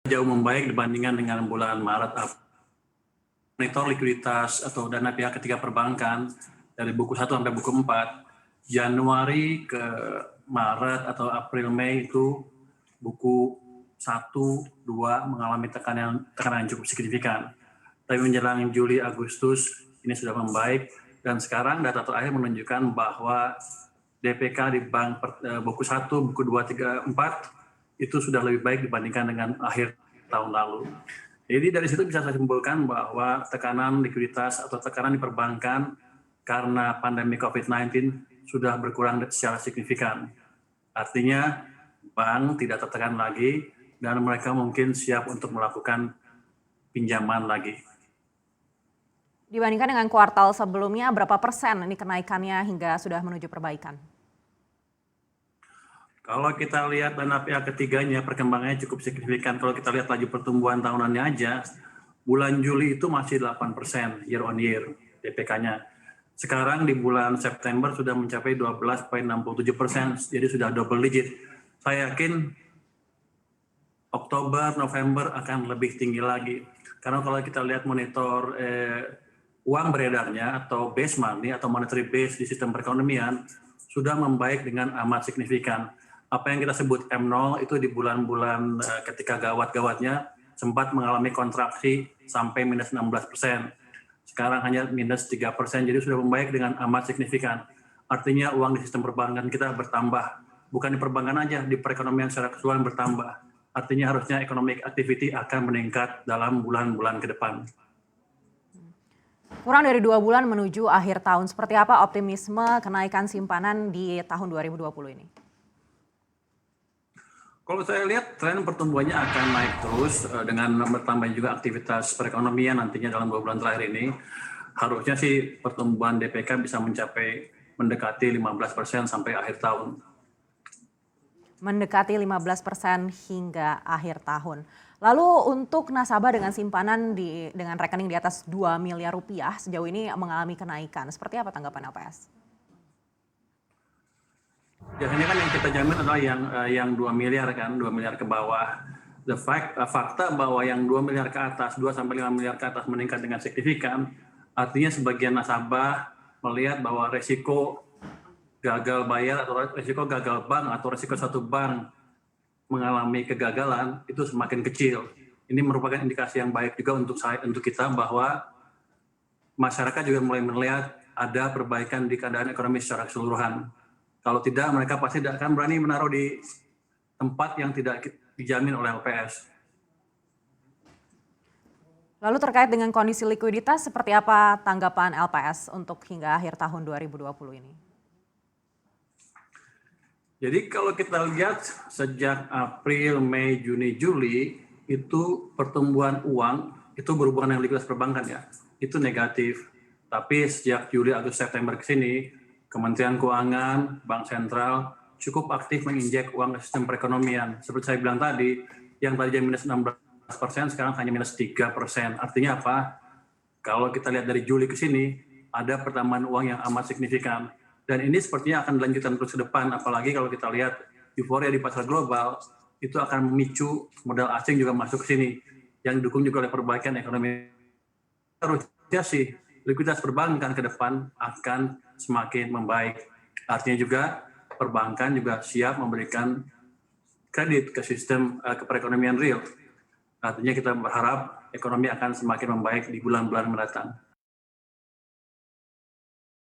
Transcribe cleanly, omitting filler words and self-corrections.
jauh membaik dibandingkan dengan bulan Maret. Monitor likuiditas atau dana pihak ketiga perbankan dari buku 1 sampai buku 4, Januari ke Maret atau April Mei itu buku 1, 2 mengalami tekanan yang cukup signifikan. Tapi menjelang Juli Agustus ini sudah membaik, dan sekarang data terakhir menunjukkan bahwa DPK di bank buku 1, buku 2, 3, 4 itu sudah lebih baik dibandingkan dengan akhir tahun lalu. Jadi dari situ bisa saya simpulkan bahwa tekanan likuiditas atau tekanan di perbankan karena pandemi COVID-19 sudah berkurang secara signifikan. Artinya bank tidak tertekan lagi dan mereka mungkin siap untuk melakukan pinjaman lagi. Dibandingkan dengan kuartal sebelumnya, berapa persen ini kenaikannya hingga sudah menuju perbaikan? Kalau kita lihat dana pihak ketiganya, perkembangannya cukup signifikan. Kalau kita lihat laju pertumbuhan tahunannya aja, bulan Juli itu masih 8% year on year DPK-nya. Sekarang di bulan September sudah mencapai 12,67%, jadi sudah double digit. Saya yakin Oktober, November akan lebih tinggi lagi. Karena kalau kita lihat monitor uang beredarnya atau base money atau monetary base di sistem perekonomian sudah membaik dengan amat signifikan. Apa yang kita sebut M0 itu di bulan-bulan ketika gawat-gawatnya sempat mengalami kontraksi sampai minus 16%. Sekarang hanya minus 3%, jadi sudah membaik dengan amat signifikan. Artinya uang di sistem perbankan kita bertambah. Bukan di perbankan aja, di perekonomian secara keseluruhan bertambah. Artinya harusnya economic activity akan meningkat dalam bulan-bulan ke depan. Kurang dari 2 bulan menuju akhir tahun, seperti apa optimisme kenaikan simpanan di tahun 2020 ini? Kalau saya lihat tren pertumbuhannya akan naik terus dengan bertambah juga aktivitas perekonomian nantinya dalam 2 bulan terakhir ini. Harusnya sih pertumbuhan DPK bisa mencapai mendekati 15% sampai akhir tahun. Mendekati 15% hingga akhir tahun. Lalu untuk nasabah dengan simpanan dengan rekening di atas 2 miliar rupiah sejauh ini mengalami kenaikan. Seperti apa tanggapan LPS? Biasanya kan yang kita jamin adalah yang 2 miliar kan, 2 miliar ke bawah. Fakta bahwa yang 2 miliar ke atas, 2 sampai 5 miliar ke atas meningkat dengan signifikan, artinya sebagian nasabah melihat bahwa resiko gagal bayar atau resiko gagal bank atau resiko satu bank mengalami kegagalan itu semakin kecil. Ini merupakan indikasi yang baik juga untuk kita bahwa masyarakat juga mulai melihat ada perbaikan di keadaan ekonomi secara keseluruhan. Kalau tidak, mereka pasti tidak akan berani menaruh di tempat yang tidak dijamin oleh LPS. Lalu terkait dengan kondisi likuiditas, seperti apa tanggapan LPS untuk hingga akhir tahun 2020 ini? Jadi kalau kita lihat sejak April, Mei, Juni, Juli, itu pertumbuhan uang itu berhubungan dengan likuiditas perbankan ya, itu negatif. Tapi sejak Juli, Agustus, September ke sini, Kementerian Keuangan, Bank Sentral cukup aktif menginjek uang ke sistem perekonomian. Seperti saya bilang tadi, yang tadinya minus 16%, sekarang hanya minus 3%. Artinya apa? Kalau kita lihat dari Juli ke sini, ada pertambahan uang yang amat signifikan. Dan ini sepertinya akan dilanjutkan terus ke depan, apalagi kalau kita lihat euforia di pasar global, itu akan memicu modal asing juga masuk ke sini, yang didukung juga oleh perbaikan ekonomi. Harusnya sih, likuiditas perbankan ke depan akan semakin membaik. Artinya juga perbankan juga siap memberikan kredit ke sistem ke perekonomian real. Artinya kita berharap ekonomi akan semakin membaik di bulan-bulan mendatang.